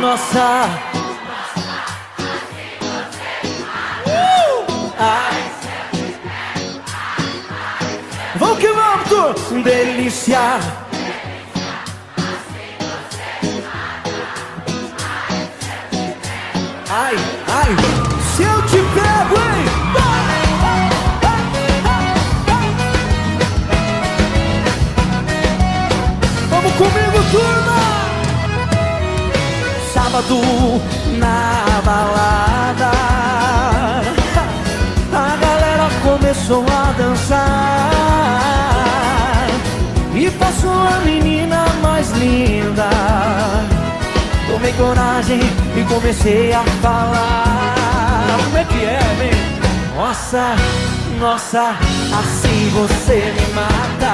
nossa. Ai. Vamos que vamos, tu. Delícia. Ai, ai, se eu te pego, hein? Vamos comigo, turma! Sábado na balada, a galera começou a dançar e passou a menina mais linda. Tomei coragem e comecei a falar. Como é que é, vem? Nossa, nossa, assim você me mata.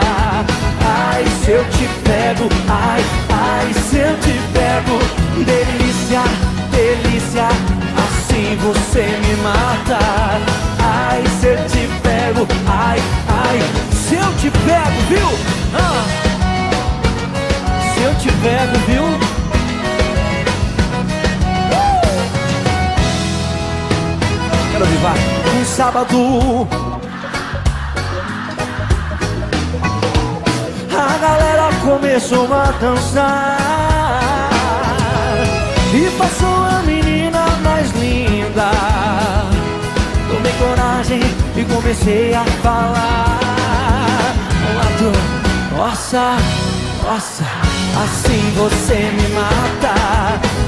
Ai, se eu te pego, ai, ai, se eu te pego. Delícia, delícia, assim você me mata. Ai, se eu te pego, ai, ai, se eu te pego, viu? Se eu te pego, viu? Quero vivar um sábado. A galera começou a dançar e passou a menina mais linda. Tomei coragem e comecei a falar. Nossa, nossa, assim você me mata.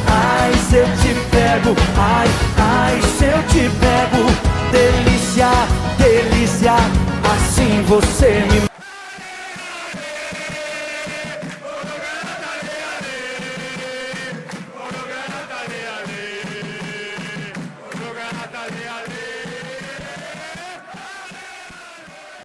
Ai, se eu te pego, ai, ai, se eu te pego. Delícia, delícia, assim você me mata.